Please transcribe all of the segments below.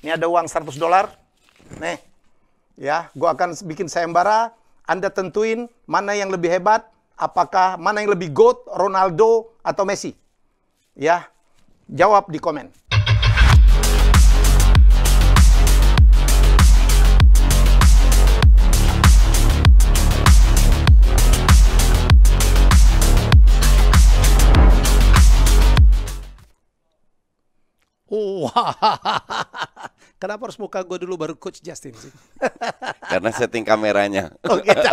Ini ada uang $100. Nih, ya, gua akan bikin sayembara. Anda tentuin mana yang lebih hebat, apakah mana yang lebih GOAT, Ronaldo atau Messi. Ya, jawab di komen. Wah, kenapa harus muka gue dulu baru Coach Justin sih? Karena setting kameranya. Oh gitu.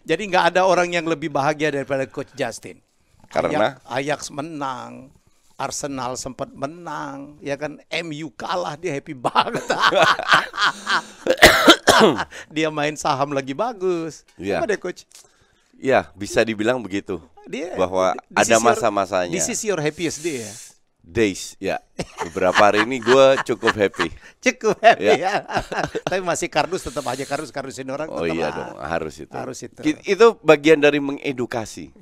Jadi nggak ada orang yang lebih bahagia daripada Coach Justin. Karena Ajax menang, Arsenal sempat menang, ya kan, MU kalah, dia happy banget. Dia main saham lagi bagus. Iya. Apa deh Coach? Ya, bisa dibilang begitu. Bahwa this ada is your- masa-masanya. This is your happiest day ya? Days, ya. Beberapa hari ini gue cukup happy. Cukup happy Ya. ya. Tapi masih kardus, tetap aja kardusin orang. Oh tetap iya lah. dong, harus itu. Harus itu. Itu bagian dari mengedukasi.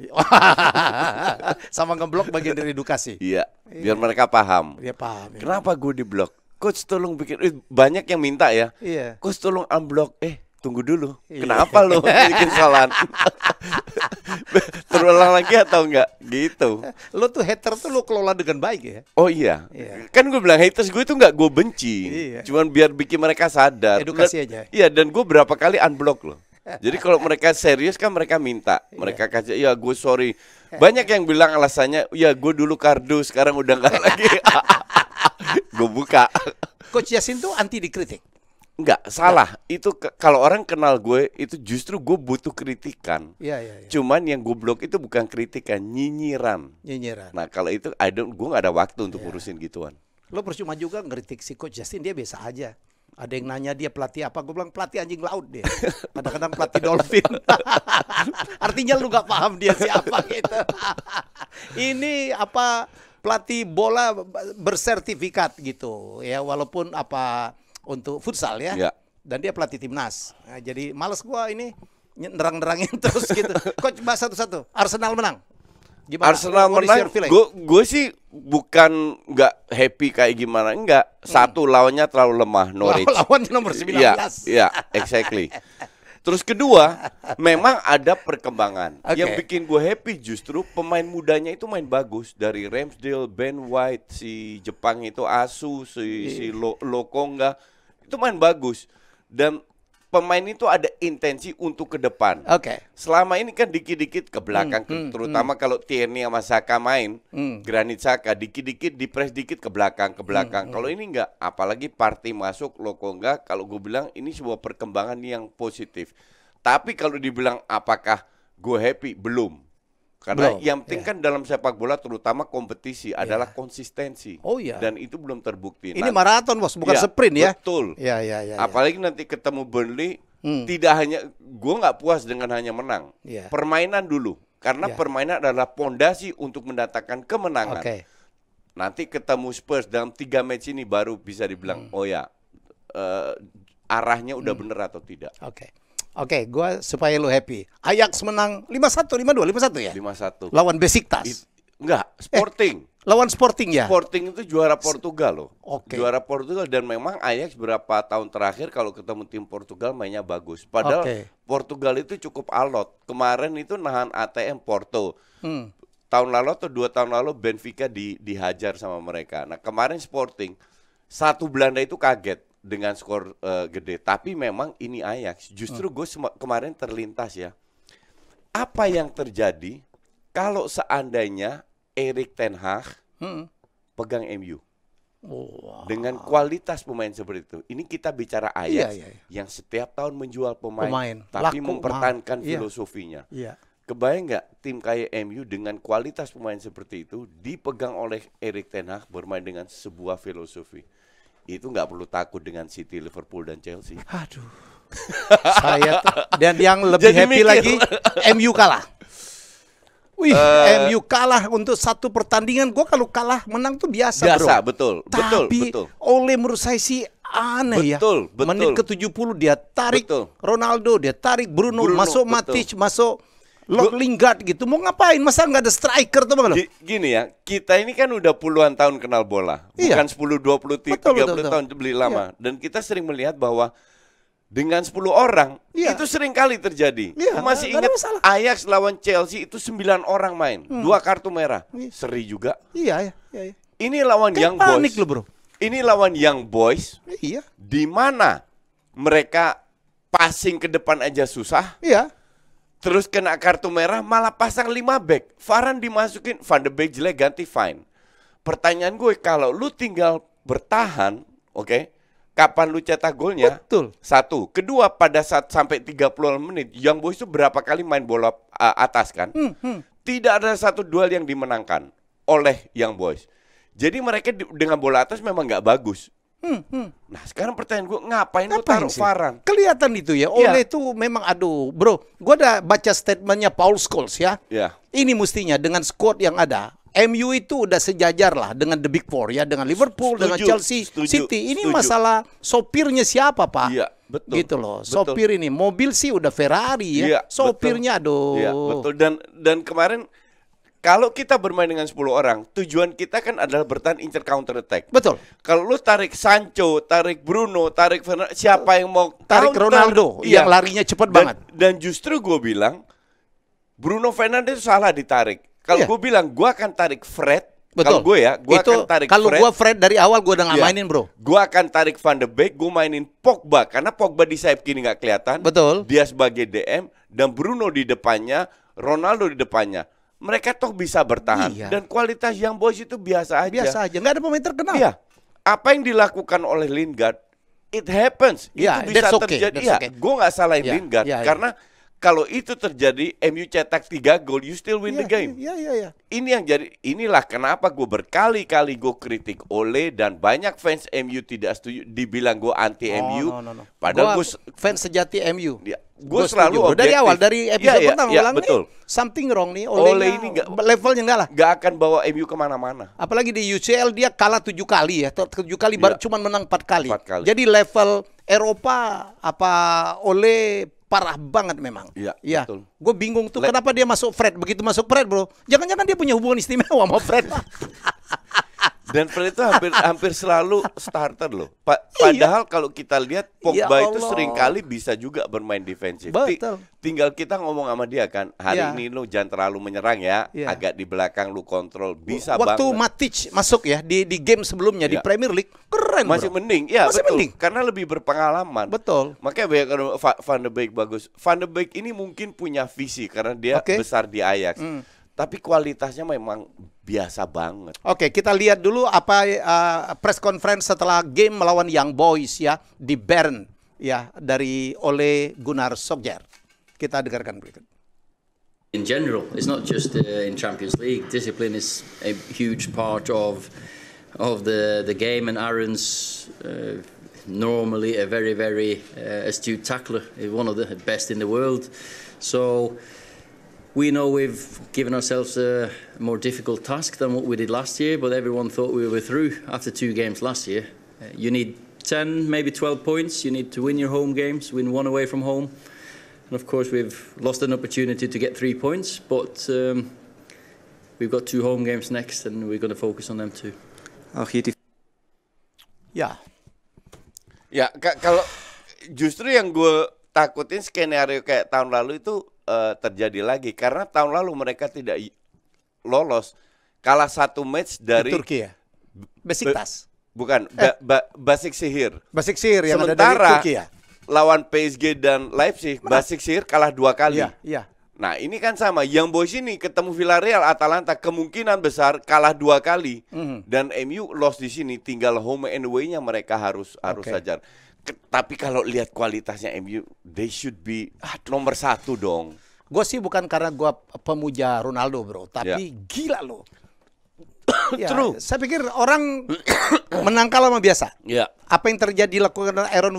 Sama ngeblok bagian dari edukasi. Iya, biar mereka paham. Dia paham. Ya. Kenapa gue diblok? Coach tolong bikin, banyak yang minta ya. Iya. Coach tolong unblock. Tunggu dulu. Iya. Kenapa lo bikin kesalahan? Terulang lagi atau enggak? Gitu. Lo tuh hater tuh lo kelola dengan baik ya. Oh iya. Iya. Kan gue bilang haters gue itu enggak gue benci. Iya. Cuman biar bikin mereka sadar. Edukasi aja. Iya, dan gue berapa kali unblock loh. Jadi kalau mereka serius kan mereka minta. Mereka kasih, ya gue sorry. Banyak yang bilang alasannya, ya gue dulu kardus, sekarang udah enggak lagi. Gue buka. Coach Yasin tuh anti dikritik. Enggak, salah. Itu kalau orang kenal gue, itu justru gue butuh kritikan. Iya. Cuman yang gue blok itu bukan kritikan, nyinyiran. Nyinyiran. Nah kalau itu gue nggak ada waktu untuk urusin gituan. Lo percuma juga ngeritik si Coach Justin, dia biasa aja. Ada yang nanya dia pelatih apa, gue bilang pelatih anjing laut dia. Kadang-kadang pelatih dolphin. Artinya lu nggak paham dia siapa gitu. Ini apa, pelatih bola bersertifikat gitu ya, walaupun apa untuk futsal ya. Ya. Dan dia pelatih timnas. Nah, jadi males gua ini nerang-nerangin terus gitu. Coach, bahas satu-satu. Arsenal menang. Gimana? Arsenal What is menang, your feeling? gue sih bukan nggak happy kayak gimana, enggak. Satu, lawannya terlalu lemah, Norwich. Lawannya nomor 19. Iya, exactly. Terus kedua, memang ada perkembangan. Oke. Yang bikin gue happy justru pemain mudanya itu main bagus. Dari Ramsdale, Ben White, si Jepang itu Asu, si Lokonga, itu main bagus. Dan pemain itu ada intensi untuk ke depan. Oke. Selama ini kan dikit-dikit ke belakang, terutama kalau Tierney sama Saka main, Granit Xhaka dikit-dikit dipres dikit ke belakang. Kalau ini enggak, apalagi Partey masuk, Lokonga, kalau gue bilang ini sebuah perkembangan yang positif. Tapi kalau dibilang apakah gue happy, belum. Karena Belum, yang penting kan dalam sepak bola terutama kompetisi adalah konsistensi. Oh iya. Dan itu belum terbukti. Ini maraton bos, bukan sprint ya. Betul. Ya. Apalagi nanti ketemu Burnley, tidak hanya gue nggak puas dengan hanya menang. Iya. Permainan dulu, karena permainan adalah pondasi untuk mendatangkan kemenangan. Oke. Nanti ketemu Spurs dalam 3 match ini baru bisa dibilang oh ya arahnya udah bener atau tidak. Oke, gua supaya lu happy. Ajax menang 5-1, 5-2, 5-1 ya? 5-1. Lawan Besiktas. Enggak, Sporting. Lawan Sporting ya? Sporting itu juara Portugal loh. Oke. Juara Portugal, dan memang Ajax berapa tahun terakhir kalau ketemu tim Portugal mainnya bagus. Padahal Portugal itu cukup alot. Kemarin itu nahan ATM Porto. Tahun lalu atau 2 tahun lalu Benfica dihajar sama mereka. Nah, kemarin Sporting, satu Belanda itu kaget dengan skor gede. Tapi memang ini Ajax. Justru gue kemarin terlintas ya. Apa yang terjadi kalau seandainya Erik ten Hag pegang MU? Wow. Dengan kualitas pemain seperti itu. Ini kita bicara Ajax yang setiap tahun menjual pemain. Tapi Laku, mempertahankan filosofinya. Iya. Kebayang nggak tim kayak MU dengan kualitas pemain seperti itu dipegang oleh Erik ten Hag bermain dengan sebuah filosofi? Itu nggak perlu takut dengan City, Liverpool, dan Chelsea. Aduh. Dan yang lebih Jadi happy mikir. lagi, MU kalah. Wih, MU kalah untuk satu pertandingan. Gue kalau kalah menang tuh biasa, bro. Tapi Ole menurut saya sih aneh betul. Menit ke-70 dia tarik Ronaldo, dia tarik Bruno, masuk Matic, masuk Lingard gitu, mau ngapain? Masa nggak ada striker tuh bang? Gini ya, kita ini kan udah puluhan tahun kenal bola, bukan 10, 20, 30 tahun beli lama. Dan kita sering melihat bahwa dengan 10 orang itu sering kali terjadi. Masih ingat Ajax lawan Chelsea itu 9 orang main, 2 kartu merah, seri juga. Iya. Ini lawan Young Boys. Loh, bro. Ini lawan Young Boys. Iya. Di mana mereka passing ke depan aja susah. Iya. Terus kena kartu merah, malah pasang 5 back. Varane dimasukin, Van de Beek jelek ganti fine. Pertanyaan gue, kalau lu tinggal bertahan, kapan lu cetak golnya? Betul. 1. Kedua, pada saat sampai 30 menit, Young Boys itu berapa kali main bola atas kan? Tidak ada satu duel yang dimenangkan oleh Young Boys. Jadi mereka dengan bola atas memang nggak bagus. Nah sekarang pertanyaan gue, ngapain lu taruh Varane? Kelihatan itu ya, Ole itu memang bro, gue udah baca statementnya Paul Scholes ya. Ini mestinya dengan squad yang ada, MU itu udah sejajar lah dengan the big four ya, dengan Liverpool, dengan Chelsea, City. Ini masalah sopirnya siapa pak? Iya, betul. Gitu loh, sopir ini, mobil sih udah Ferrari ya, sopirnya Iya, betul. Dan kemarin kalau kita bermain dengan 10 orang, tujuan kita kan adalah bertahan incer counter attack. Betul. Kalau lu tarik Sancho, tarik Bruno, tarik Fernandes, siapa yang mau tarik counter? Ronaldo yang larinya cepat banget. Dan justru gue bilang Bruno Fernandes salah ditarik. Kalau gue bilang gue akan tarik Fred. Kalau gue akan tarik kalau Fred. Kalau gue Fred dari awal gue udah nggak mainin bro. Gue akan tarik Van de Beek, gue mainin Pogba karena Pogba di sayap kiri nggak kelihatan. Betul. Dia sebagai DM dan Bruno di depannya, Ronaldo di depannya. Mereka toh bisa bertahan dan kualitas Young Boys itu biasa aja. Biasa aja, nggak ada pemain terkenal. Iya. Apa yang dilakukan oleh Lingard, it happens. Itu bisa terjadi. Gue nggak salahin Lingard karena kalau itu terjadi, MU cetak 3 gol, you still win the game. Iya. Inilah kenapa gue berkali-kali gue kritik Ole dan banyak fans MU tidak setuju, dibilang gue anti MU. No. Padahal gue fans sejati MU. Gue selalu objektif. Dari awal, dari episode pertama bilang betul. Something wrong nih. Ole ini levelnya enggak lah. Gak akan bawa MU kemana-mana. Apalagi di UCL dia kalah 7 kali ya. 7 kali baru cuma menang 4 kali. 4 kali. Jadi level Eropa Ole parah banget memang. Iya. Betul. Gue bingung tuh kenapa dia masuk Fred. Begitu masuk Fred bro, jangan-jangan dia punya hubungan istimewa sama Fred. Dan Fred itu hampir selalu starter loh. Padahal kalau kita lihat Pogba itu seringkali bisa juga bermain defensif. Tinggal kita ngomong sama dia kan, hari ini lu jangan terlalu menyerang ya, agak di belakang lu kontrol, bisa banget. Waktu Matic masuk ya di game sebelumnya di Premier League, keren masih bro. mending, betul. Karena lebih berpengalaman. Betul. Makanya banyak Van de Beek bagus. Van de Beek ini mungkin punya visi karena dia besar di Ajax. Tapi kualitasnya memang biasa banget. Oke, kita lihat dulu apa press conference setelah game melawan Young Boys ya di Bern ya dari Ole Gunnar Solskjaer. Kita dengarkan berikut. In general, it's not just in Champions League. Discipline is a huge part of the game, and Aaron's normally a very astute tackler. He's one of the best in the world. So we know we've given ourselves a more difficult task than what we did last year, but everyone thought we were through after 2 games last year. You need 10, maybe 12 points. You need to win your home games, win 1 away from home. And of course, we've lost an opportunity to get 3 points, but we've got 2 home games next, and we're going to focus on them too. Ya, kalau justru yang gue takutin skenario kayak tahun lalu itu terjadi lagi karena tahun lalu mereka tidak lolos, kalah 1 match dari Turki ya. Besiktas. Bukan, Başakşehir. Başakşehir yang sementara ada dari Turki ya. Lawan PSG dan Leipzig, Başakşehir kalah 2 kali. Iya. Nah, ini kan sama. Young Boys ini ketemu Villarreal, Atalanta kemungkinan besar kalah 2 kali. Dan MU lost di sini, tinggal home and away-nya mereka harus sajar. Tapi kalau lihat kualitasnya MU, they should be nomor 1 dong. Gue sih bukan karena gue pemuja Ronaldo bro, tapi gila loh. True. Saya pikir orang menangkal sama biasa. Apa yang terjadi lakukan Aaron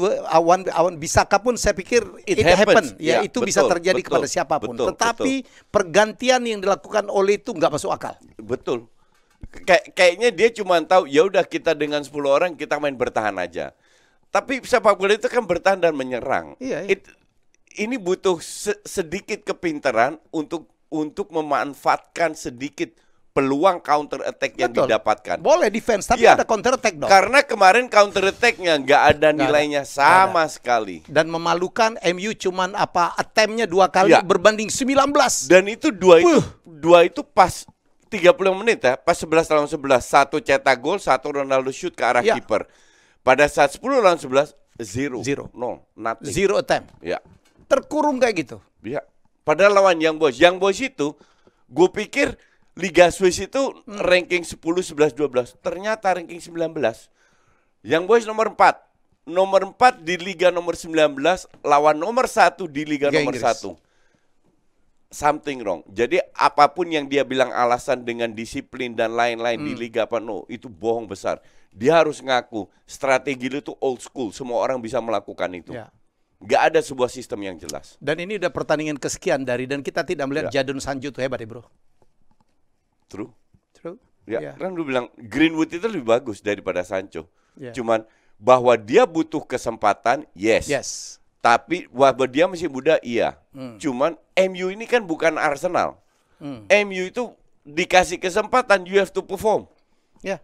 Wan Bissaka pun saya pikir it happen. Ya, itu bisa terjadi kepada siapapun. Tetapi pergantian yang dilakukan oleh itu nggak masuk akal. Betul. Kayaknya dia cuma tahu ya udah kita dengan 10 orang kita main bertahan aja. Tapi sepak bola itu kan bertahan dan menyerang. ini butuh sedikit kepintaran untuk memanfaatkan sedikit peluang counter attack yang didapatkan. Boleh defense, tapi ada counter attack dong. Karena kemarin counter attack-nya nggak ada nilainya sama sekali. Dan memalukan, MU cuman attempt-nya 2 kali berbanding 19. Dan itu dua itu pas 30 menit ya, pas 11 lawan 11. Satu cetak gol, satu Ronaldo shoot ke arah kiper. Pada saat 10 lawan 11, zero. No, nothing. Zero attempt. Ya. Terkurung kayak gitu. Ya. Padahal lawan Young Boys itu, gue pikir Liga Swiss itu ranking 10, 11, 12. Ternyata ranking 19. Young Boys nomor 4. Nomor 4 di Liga nomor 19 lawan nomor 1 di Liga nomor 1. Something wrong. Jadi apapun yang dia bilang alasan dengan disiplin dan lain-lain di Liga itu bohong besar. Dia harus ngaku strategi itu old school. Semua orang bisa melakukan itu. Ya. Gak ada sebuah sistem yang jelas. Dan ini udah pertandingan kesekian dan kita tidak melihat Jadon Sancho tuh hebat ya bro. True. Ya. Kan lu bilang Greenwood itu lebih bagus daripada Sancho. Ya. Cuman bahwa dia butuh kesempatan, yes. Tapi bahwa dia masih muda, iya. Cuman MU ini kan bukan Arsenal. MU itu dikasih kesempatan, you have to perform. Ya.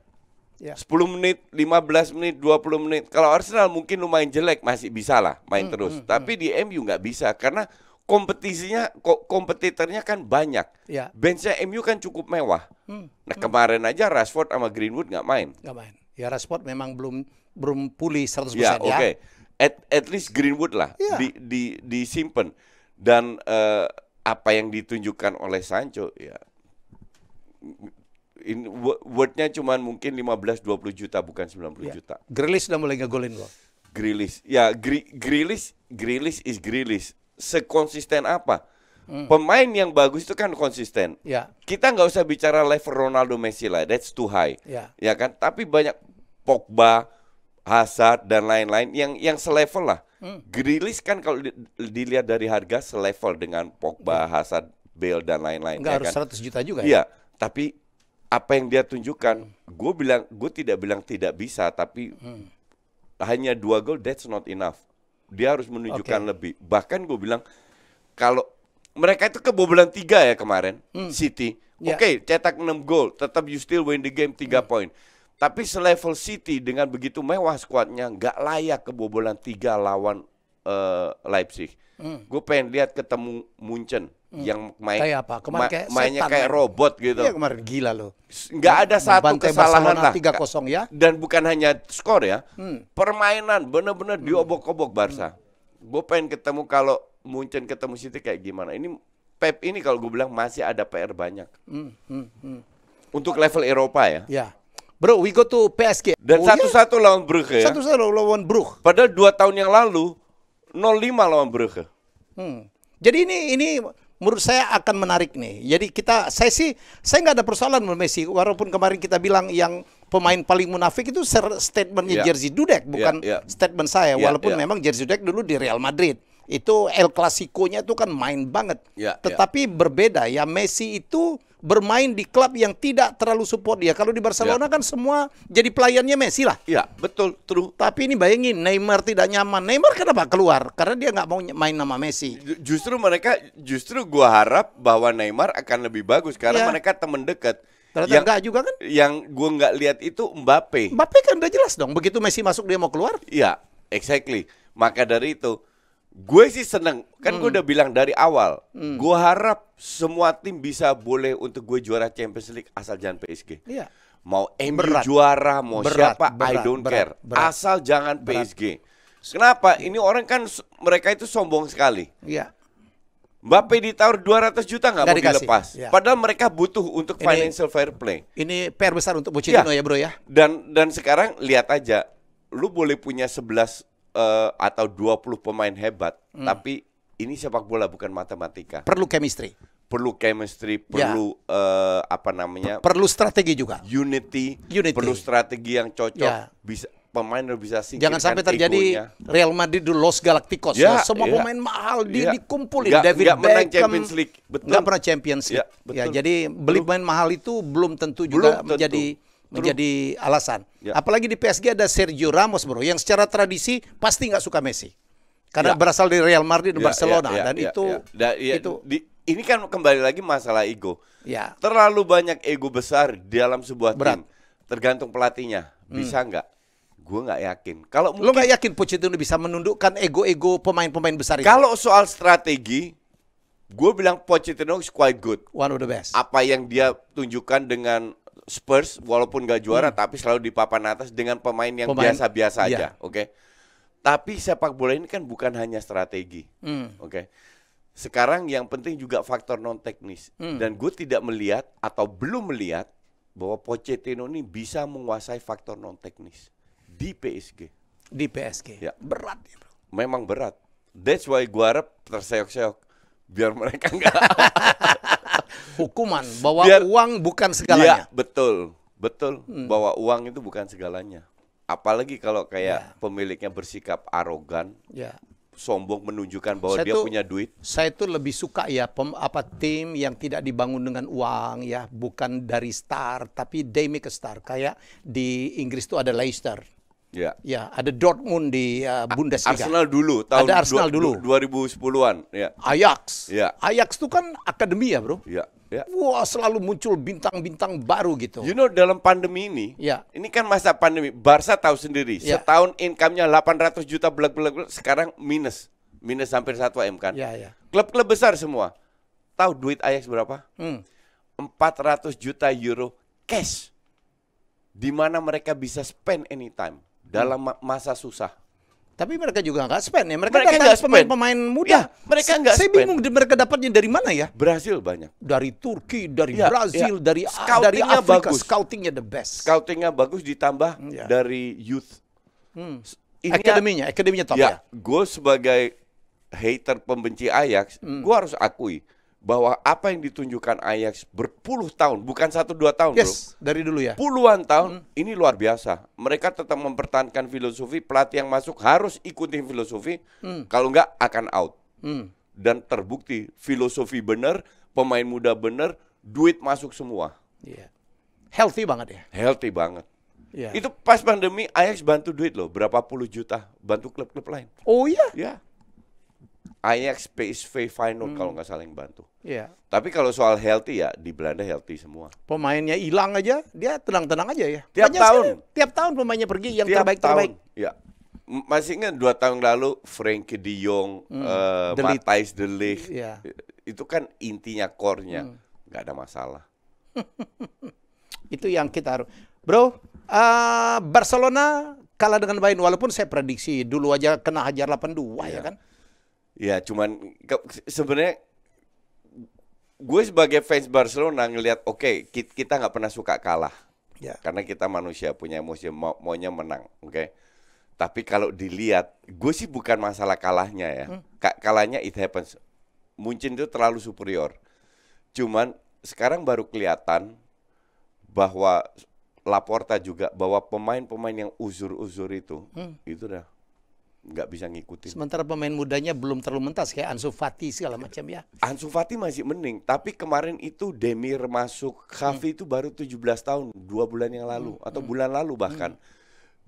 10 menit, 15 menit, 20 menit. Kalau Arsenal mungkin lumayan jelek, masih bisa lah main terus. Tapi di MU nggak bisa karena kompetitornya kan banyak. Ya. Benchnya MU kan cukup mewah. Nah kemarin aja Rashford sama Greenwood nggak main. Ya Rashford memang belum pulih 100% ya. ya. Oke. At least Greenwood lah disimpan. Dan apa yang ditunjukkan oleh Sancho ya. Wordnya cuma mungkin 15-20 juta bukan 90 juta. Grealish sudah mulai ngegolin loh. Grealish. Ya Grealish is Grealish. Sekonsisten apa? Pemain yang bagus itu kan konsisten. Ya. Kita nggak usah bicara level Ronaldo Messi lah, that's too high. Ya kan? Tapi banyak Pogba, Hazard dan lain-lain yang selevel lah. Grealish kan kalau dilihat dari harga selevel dengan Pogba, Hazard, Bale dan lain-lain. Nggak harus kan? 100 juta juga ya. Tapi apa yang dia tunjukkan, gue tidak bilang tidak bisa, tapi hanya 2 gol that's not enough. Dia harus menunjukkan lebih. Bahkan gue bilang kalau mereka itu kebobolan 3 ya kemarin, City. Oke, cetak 6 gol, tetap you still win the game 3 poin. Tapi selevel City dengan begitu mewah skuadnya nggak layak kebobolan 3 lawan Leipzig. Gue pengen lihat ketemu Munchen yang kayak apa? Mainnya kayak robot gitu. Iya kemarin gila loh. Nggak ada satu kesalahan lah. 3-0 ya. Dan bukan hanya skor ya. Permainan benar-benar diobok-obok Barca. Gue pengen ketemu kalau Munchen ketemu City kayak gimana. Ini Pep ini kalau gue bilang masih ada PR banyak. Untuk level Eropa ya. Ya. Bro, we go to PSG. Dan satu-satu lawan Brugge ya. Satu-satu lawan Brugge. Padahal 2 tahun yang lalu 0-5 lawan Brugge. Jadi ini menurut saya akan menarik nih. Jadi saya nggak ada persoalan sama Messi. Walaupun kemarin kita bilang yang pemain paling munafik itu statementnya Jerzy Dudek, bukan statement saya. Walaupun memang Jerzy Dudek dulu di Real Madrid. Itu El Clasico-nya itu kan main banget. Tetapi berbeda ya, Messi itu bermain di klub yang tidak terlalu support dia. Kalau di Barcelona kan semua jadi pelayannya Messi lah. Iya, betul, true. Tapi ini bayangin, Neymar tidak nyaman. Neymar kenapa keluar? Karena dia nggak mau main sama Messi. Justru gua harap bahwa Neymar akan lebih bagus karena mereka teman dekat. Ternyata enggak juga kan? Yang gua nggak lihat itu Mbappe. Mbappe kan udah jelas dong. Begitu Messi masuk dia mau keluar. Iya, exactly. Maka dari itu gue sih seneng, kan gue udah bilang dari awal, gue harap semua tim bisa boleh untuk gue juara Champions League asal jangan PSG. Iya. Mau MU juara, mau siapa, I don't care. Asal jangan PSG. Kenapa? Ini orang kan mereka itu sombong sekali. Iya. Mbappe ditawar 200 juta nggak mau dilepas. Ya. Padahal mereka butuh untuk financial fair play. Ini PR besar untuk Pochettino ya bro ya. Dan sekarang lihat aja, lu boleh punya 11 atau 20 pemain hebat, tapi ini sepak bola bukan matematika. Perlu chemistry, perlu perlu strategi juga. Unity. Perlu strategi yang cocok. Bisa pemain bisa singkirkan. Jangan sampai terjadi egonya. Real Madrid dulu Los Galacticos. Semua pemain mahal dikumpulin. David Beckham Champions League. Nggak pernah Champions League. Jadi beli pemain mahal itu belum tentu juga menjadi alasan. Apalagi di PSG ada Sergio Ramos bro, yang secara tradisi pasti nggak suka Messi. Karena berasal dari Real Madrid dan Barcelona dan ini kan kembali lagi masalah ego. Ya. Terlalu banyak ego besar dalam sebuah tim. Tergantung pelatihnya. Bisa nggak? Gue nggak yakin. Kalau lo nggak yakin Pochettino bisa menundukkan ego-ego pemain-pemain besar itu? Kalau soal strategi, gue bilang Pochettino is quite good. One of the best. Apa yang dia tunjukkan dengan Spurs, walaupun nggak juara, tapi selalu di papan atas dengan pemain yang biasa-biasa aja. Oke. Tapi sepak bola ini kan bukan hanya strategi. Oke. Sekarang yang penting juga faktor non teknis. Dan gue tidak melihat atau belum melihat bahwa Pochettino ini bisa menguasai faktor non teknis di PSG. Di PSG. Ya. Berat ya, bro. Memang berat. That's why gue harap terseok-seok biar mereka enggak hukuman bahwa uang bukan segalanya. Ya, betul. Bahwa uang itu bukan segalanya. Apalagi kalau kayak pemiliknya bersikap arogan. Sombong menunjukkan bahwa dia punya duit. Saya tuh lebih suka ya tim yang tidak dibangun dengan uang ya, bukan dari star tapi they make a star. Kayak di Inggris tuh ada Leicester. Ya, ada Dortmund di Bundesliga. Arsenal dulu ada Arsenal dulu 2010-an, ya. Ajax. Ajax tuh kan akademi ya, bro. Ya. Wah, selalu muncul bintang-bintang baru gitu. You know, dalam pandemi ini, ini kan masa pandemi. Barca tahu sendiri, setahun income-nya 800 juta belak-belak, sekarang minus hampir 1 M kan. Klub-klub besar semua. Tahu duit Ajax berapa? 400 juta euro cash. Di mana mereka bisa spend anytime dalam masa susah. Tapi mereka juga nggak spend ya. Mereka datang pemain muda. Mereka nggak spend. Saya bingung mereka dapatnya dari mana ya? Brazil banyak. Dari Turki, dari Brazil, dari Afrika. Bagus. Scoutingnya the best. Scoutingnya bagus ditambah dari youth. Akademinya top ya. Gue sebagai hater pembenci Ajax, gue harus akui bahwa apa yang ditunjukkan Ajax berpuluh tahun, bukan 1-2 tahun, bro. Dari dulu ya. Puluhan tahun, ini luar biasa. Mereka tetap mempertahankan filosofi, pelatih yang masuk harus ikutin filosofi, kalau enggak akan out. Dan terbukti, filosofi benar, pemain muda benar, duit masuk semua. Healthy banget ya. Healthy banget. Itu pas pandemi, Ajax bantu duit loh, berapa puluh juta, bantu klub-klub lain. Oh iya? Ya. Ajax PSV final kalau nggak salah yang bantu. Tapi kalau soal healthy ya di Belanda healthy semua. Pemainnya hilang aja, dia tenang-tenang aja ya. Tiap tahun pemainnya pergi yang terbaik. Ya. Masih ingat 2 tahun lalu Frenkie de Jong, Matthijs de Ligt. Itu kan intinya core-nya. Nggak ada masalah. Itu yang kita harus. Bro, Barcelona kalah dengan Bayern walaupun saya prediksi dulu aja kena hajar 8-2 ya kan. Ya, cuman sebenarnya gue sebagai fans Barcelona ngelihat kita nggak pernah suka kalah. Karena kita manusia punya emosi maunya menang, Tapi kalau dilihat, gue sih bukan masalah kalahnya ya. Kalahnya it happens. Munchen itu terlalu superior. Cuman sekarang baru kelihatan bahwa Laporta juga bahwa pemain-pemain yang uzur-uzur itu udah nggak bisa ngikutin. Sementara pemain mudanya belum terlalu mentas kayak Ansu Fati segala macam ya. Ansu Fati masih mending, tapi kemarin itu Demir masuk, Xavi itu baru 17 tahun, 2 bulan yang lalu atau bulan lalu bahkan.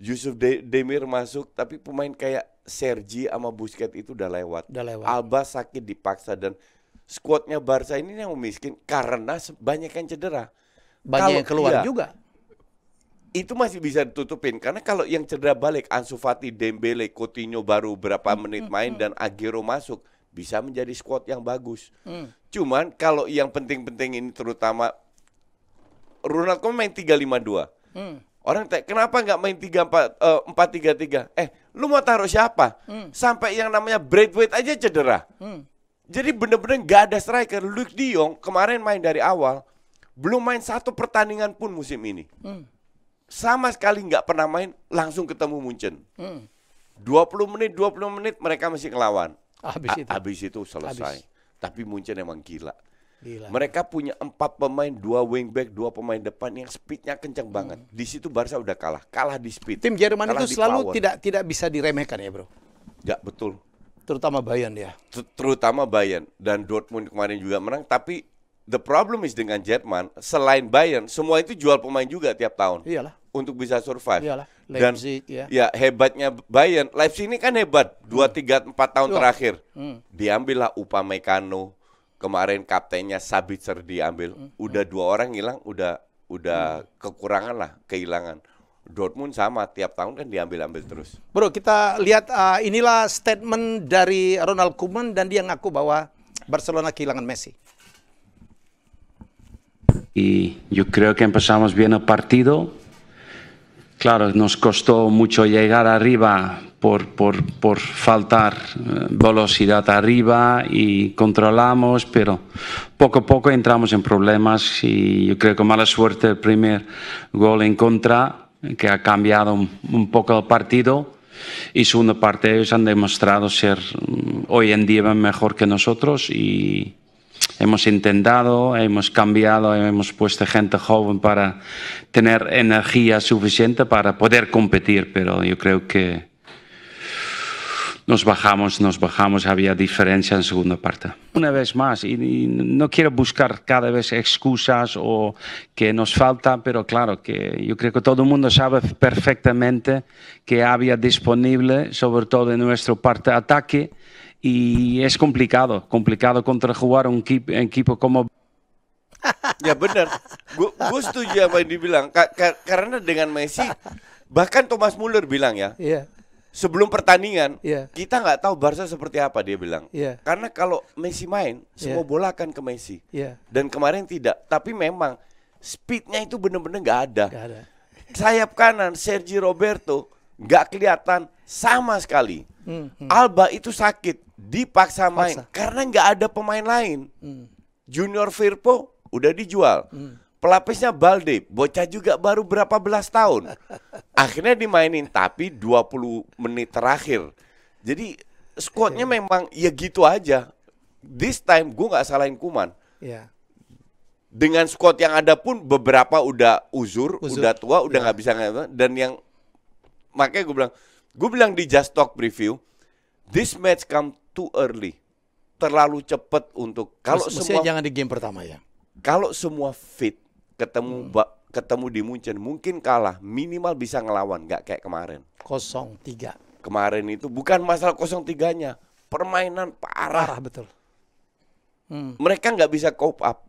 Yusuf Demir masuk, tapi pemain kayak Sergi sama Busquets itu udah lewat. Alba sakit dipaksa dan skuadnya Barca ini yang miskin karena banyak yang cedera. Banyak yang keluar juga. Itu masih bisa ditutupin karena kalau yang cedera balik Ansu Fati, Dembele, Coutinho baru berapa menit main dan Aguero masuk bisa menjadi squad yang bagus. Cuman kalau yang penting-penting ini terutama Ronaldo main 3-5-2. Orang tanya kenapa nggak main 4-3-3? Lu mau taruh siapa? Sampai yang namanya Braithwaite aja cedera. Jadi bener-bener nggak ada striker. Luuk de Jong kemarin main dari awal belum main 1 pertandingan pun musim ini. Sama sekali nggak pernah main, langsung ketemu Munchen. 20 menit mereka masih ngelawan. Habis itu selesai. Tapi Munchen emang gila. Mereka punya 4 pemain, 2 wingback, 2 pemain depan yang speednya kencang banget. Di situ Barca udah kalah di speed. Tim Jerman itu selalu tidak bisa diremehkan ya, bro. Ya betul. Terutama Bayern ya. Terutama Bayern dan Dortmund kemarin juga menang, tapi the problem is dengan Jerman, selain Bayern, semua itu jual pemain juga tiap tahun. Iyalah. untuk bisa survive. Iyalah, Dan Leipzig, ya hebatnya Bayern, Leipzig ini kan hebat 2, 3, 4 tahun terakhir. Diambillah Upamecano, kemarin kaptennya Sabitzer diambil. Udah 2 orang hilang, udah kekurangan lah, kehilangan. Dortmund sama, tiap tahun kan diambil-ambil terus. Bro, kita lihat inilah statement dari Ronald Koeman dan dia ngaku bahwa Barcelona kehilangan Messi. Y yo creo que empezamos bien el partido. Claro, nos costó mucho llegar arriba por faltar velocidad arriba y controlamos, pero poco a poco entramos en problemas y yo creo que mala suerte el primer gol en contra, que ha cambiado un poco el partido. Y segunda parte ellos han demostrado ser hoy en día mejor que nosotros y hemos intentado, hemos cambiado, hemos puesto gente joven para tener energía suficiente para poder competir, pero yo creo que nos bajamos, había diferencia en segunda parte. Una vez más, y no quiero buscar cada vez excusas o que nos falta, pero claro que yo creo que todo el mundo sabe perfectamente que había disponible, sobre todo en nuestra parte de ataque, y es complicado contra jugar un equipo como... Ya benar, gue setuju apa yang dibilang, karena dengan Messi, bahkan Thomas Muller bilang ya, sebelum pertandingan, kita nggak tahu Barca seperti apa, dia bilang. Karena kalau Messi main, semua bola akan ke Messi. Dan kemarin tidak, tapi memang speednya itu benar-benar nggak ada. Sayap kanan, Sergi Roberto, nggak kelihatan sama sekali. Alba itu sakit, dipaksa main karena nggak ada pemain lain. Junior Firpo udah dijual. Pelapisnya Balde, bocah juga baru berapa belas tahun. Akhirnya dimainin, tapi 20 menit terakhir. Jadi squadnya memang ya gitu aja. This time gue nggak salahin Koeman. Dengan squad yang ada pun beberapa udah uzur. Udah tua, udah nggak bisa. Dan yang makanya gue bilang di Just Talk preview, this match come too early, terlalu cepat untuk kalau semua jangan di game pertama ya. Kalau semua fit, ketemu di Munchen mungkin kalah, minimal bisa ngelawan, nggak kayak kemarin 0-3. Kemarin itu bukan masalah 0-3-nya, permainan parah betul. Mereka nggak bisa cope up.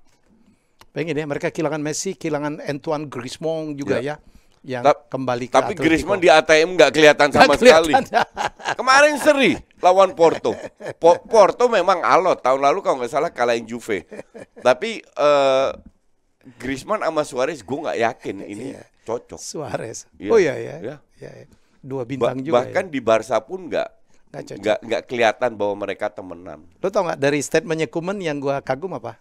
Pengen ya, mereka kehilangan Messi, kehilangan Antoine Griezmann juga ya. Yang kembali ke tapi Atletico. Griezmann di ATM nggak kelihatan sama sekali. Kemarin seri lawan Porto. Porto memang alot. Tahun lalu kalau nggak salah kalahin Juve. Tapi Griezmann sama Suarez gue nggak yakin ini cocok. Suarez. Oh iya ya. Dua bintang juga. Bahkan di Barca pun nggak kelihatan bahwa mereka temenan. Lo tau nggak dari statementnya Koeman yang gue kagum apa?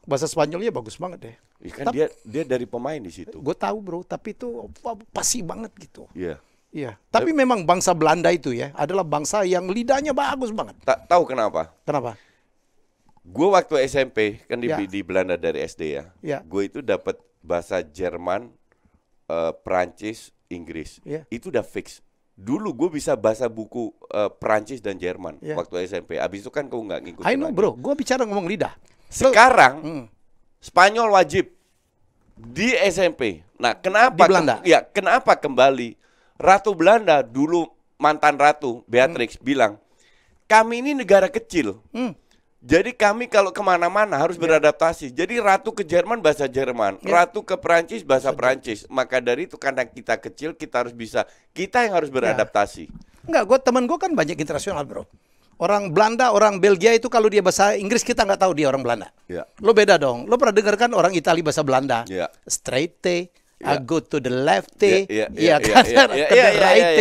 Bahasa Spanyolnya bagus banget deh. Kan dia dari pemain di situ. Gue tahu bro, tapi itu pasti banget gitu. Iya. Tapi memang bangsa Belanda itu ya adalah bangsa yang lidahnya bagus banget. Tahu kenapa? Kenapa? Gue waktu SMP kan di Belanda dari SD ya. Gue itu dapat bahasa Jerman, Prancis, Inggris. Itu udah fix. Dulu gue bisa bahasa buku Prancis dan Jerman waktu SMP. Abis itu kan gue nggak ngikutin. I know bro, gue bicara ngomong lidah. Sekarang Spanyol wajib di SMP. Nah, kenapa? Di Belanda. Kenapa kembali? Ratu Belanda dulu mantan ratu Beatrix bilang, kami ini negara kecil. Jadi kami kalau kemana-mana harus beradaptasi. Jadi ratu ke Jerman bahasa Jerman, ratu ke Perancis bahasa Perancis. Maka dari itu karena kita kecil kita harus bisa, kita yang harus beradaptasi. Enggak, teman gue kan banyak internasional bro. Orang Belanda, orang Belgia itu kalau dia bahasa Inggris kita nggak tahu dia orang Belanda. Lo beda dong. Lo pernah dengar kan orang Italia bahasa Belanda? Straight T, go to the left T, kan? To the right T.